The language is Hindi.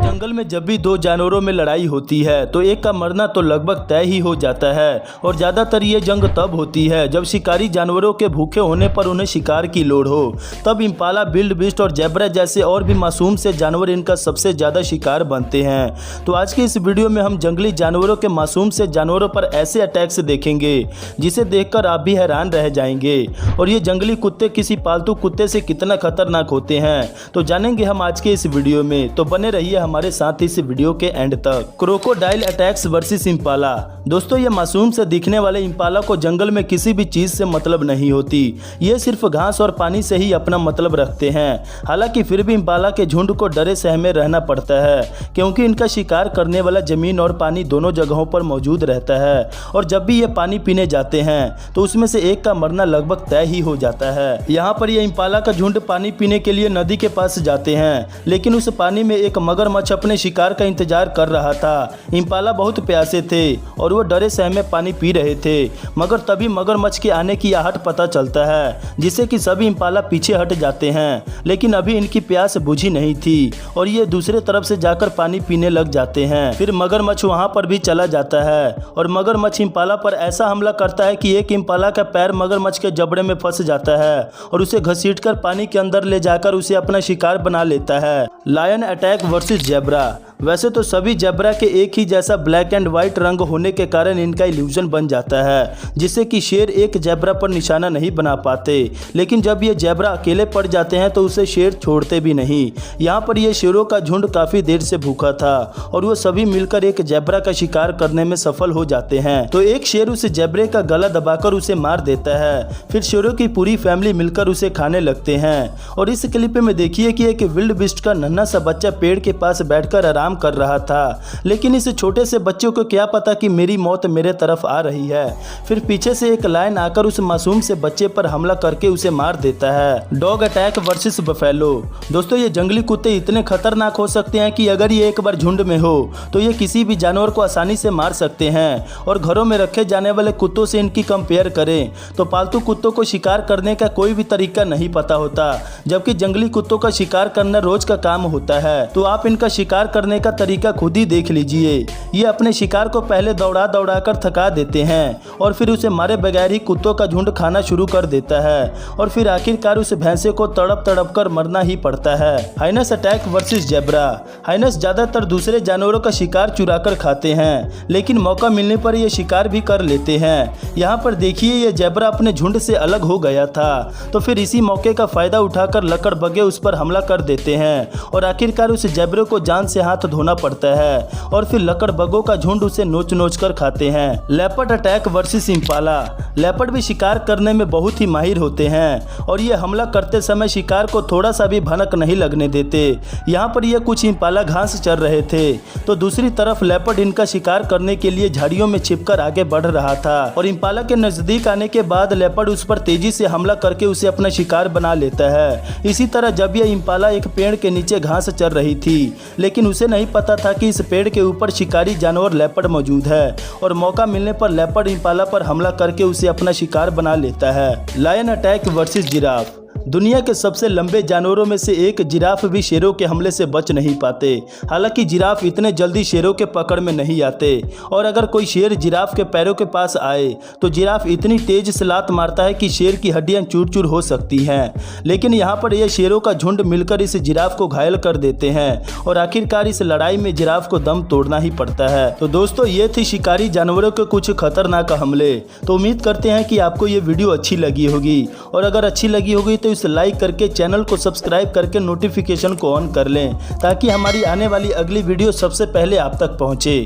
जंगल में जब भी दो जानवरों में लड़ाई होती है तो एक का मरना तो लगभग तय ही हो जाता है। और ज़्यादातर ये जंग तब होती है जब शिकारी जानवरों के भूखे होने पर उन्हें शिकार की लोड़ हो। तब इम्पाला, विल्डबीस्ट और ज़ेब्रा जैसे और भी मासूम से जानवर इनका सबसे ज़्यादा शिकार बनते हैं। तो आज की इस वीडियो में हम जंगली जानवरों के मासूम से जानवरों पर ऐसे अटैक्स देखेंगे जिसे देखकर आप भी हैरान रह जाएंगे। और ये जंगली कुत्ते किसी पालतू कुत्ते से कितना खतरनाक होते हैं तो जानेंगे हम आज के इस वीडियो में। तो बने रहिए हमारे साथ इस वीडियो के एंड तक। Crocodile attacks versus Impala. दोस्तों, ये मासूम से दिखने वाले इम्पाला को जंगल में किसी भी चीज से मतलब नहीं होती। ये सिर्फ घास और पानी से ही अपना मतलब रखते हैं। हालांकि फिर भी इम्पाला के झुंड को डरे सहमे रहना पड़ता है क्योंकि इनका शिकार करने वाला जमीन और पानी दोनों जगहों पर मौजूद रहता है। और जब भी ये पानी पीने जाते हैं तो उसमें से एक का मरना लगभग तय ही हो जाता है। यहाँ पर ये इम्पाला का झुंड पानी पीने के लिए नदी के पास जाते हैं, लेकिन उस पानी में एक मगरमच्छ अपने शिकार का इंतजार कर रहा था। इम्पाला बहुत प्यासे थे और वो डरे सहमे पानी पी रहे थे, मगर तभी मगरमच्छ के आने की आहट पता चलता है जिससे कि सभी इम्पाला पीछे हट जाते हैं। लेकिन अभी इनकी प्यास बुझी नहीं थी और ये दूसरे तरफ से जाकर पानी पीने लग जाते हैं। फिर मगरमच्छ वहां पर भी चला जाता है और मगरमच्छ इम्पाला पर ऐसा हमला करता है कि एक इम्पाला का पैर मगरमच्छ के जबड़े में फंस जाता है और उसे घसीटकर पानी के अंदर ले जाकर उसे अपना शिकार बना लेता है। Lion attack versus zebra. वैसे तो सभी ज़ेब्रा के एक ही जैसा ब्लैक एंड व्हाइट रंग होने के कारण इनका इल्यूजन बन जाता है जिससे कि शेर एक ज़ेब्रा पर निशाना नहीं बना पाते। लेकिन जब ये ज़ेब्रा अकेले पड़ जाते हैं तो उसे शेर छोड़ते भी नहीं। यहाँ पर ये शेरों का झुंड काफ़ी देर से भूखा था और वो सभी मिलकर एक ज़ेब्रा का शिकार करने में सफल हो जाते हैं। तो एक शेर उस ज़ेब्रे का गला दबाकर उसे मार देता है। फिर शेरों की पूरी फैमिली मिलकर उसे खाने लगते हैं। और इस क्लिप में देखिए कि एक विल्डबीस्ट का नन्हा सा बच्चा पेड़ के पास बैठकर आराम कर रहा था, लेकिन इस छोटे से बच्चे को क्या पता कि मेरी मौत मेरे तरफ आ रही है। फिर पीछे से एक लायन आकर उस मासूम से बच्चे पर हमला करके उसे मार देता है। Dog attack versus buffalo. दोस्तों, ये जंगली कुत्ते इतने खतरनाक हो सकते हैं कि अगर ये एक बार झुंड में हो तो ये किसी भी जानवर को आसानी से मार सकते हैं। और घरों में रखे जाने वाले कुत्तों से इनकी कंपेयर करें तो पालतू कुत्तों को शिकार करने का कोई भी तरीका नहीं पता होता, जबकि जंगली कुत्तों का शिकार करना रोज का काम होता है। तो आप इनका शिकार करने का तरीका खुद ही देख लीजिए। ये अपने शिकार को पहले दौड़ा दौड़ा कर थका देते हैं और फिर उसे मारे बगैर ही कुत्तों का झुंड खाना शुरू कर देता है और फिर आखिरकार उस भैंसे को तड़प तड़प कर मरना ही पड़ता है। Highness attack versus zebra. Highness ज्यादातर दूसरे जानवरों का शिकार चुरा कर खाते हैं, लेकिन मौका मिलने पर ये शिकार भी कर लेते हैं। यहाँ पर देखिए, ये ज़ेब्रा अपने झुंड से अलग हो गया था तो फिर इसी मौके का फायदा उठाकर लकड़बग्घे उस पर हमला कर देते हैं और आखिरकार उस ज़ेब्रे को जान से हाथ धोना पड़ता है और फिर लकड़बग्घों का झुंड उसे नोच नोच कर खाते हैं। Leopard attack versus Impala. Leopard भी शिकार करने में बहुत ही माहिर होते हैं और ये हमला करते समय शिकार को थोड़ा सा भी भनक नहीं लगने देते। यहाँ पर ये कुछ इम्पाला घास चर रहे थे तो दूसरी तरफ लेपर्ड इनका शिकार करने के लिए झाड़ियों में छिपकर आगे बढ़ रहा था और इम्पाला के नजदीक आने के बाद लेपर्ड उस पर तेजी से हमला करके उसे अपना शिकार बना लेता है। इसी तरह जब यह इम्पाला एक पेड़ के नीचे घास चर रही थी, लेकिन उसे नहीं पता था कि इस पेड़ के ऊपर शिकारी जानवर लेपर्ड मौजूद है और मौका मिलने पर लेपर्ड इम्पाला पर हमला करके उसे अपना शिकार बना लेता है। Lion attack versus giraffe. दुनिया के सबसे लंबे जानवरों में से एक जिराफ भी शेरों के हमले से बच नहीं पाते। हालांकि जिराफ इतने जल्दी शेरों के पकड़ में नहीं आते और अगर कोई शेर जिराफ के पैरों के पास आए तो जिराफ इतनी तेज से लात मारता है कि शेर की हड्डियां चूर चूर हो सकती हैं। लेकिन यहाँ पर यह शेरों का झुंड मिलकर इस जिराफ को घायल कर देते हैं और आखिरकार इस लड़ाई में जिराफ को दम तोड़ना ही पड़ता है। तो दोस्तों, ये थी शिकारी जानवरों के कुछ खतरनाक हमले। तो उम्मीद करते हैं कि आपको ये वीडियो अच्छी लगी होगी और अगर अच्छी लगी होगी तो इसे लाइक करके चैनल को सब्सक्राइब करके नोटिफिकेशन को ऑन कर लें ताकि हमारी आने वाली अगली वीडियो सबसे पहले आप तक पहुंचे।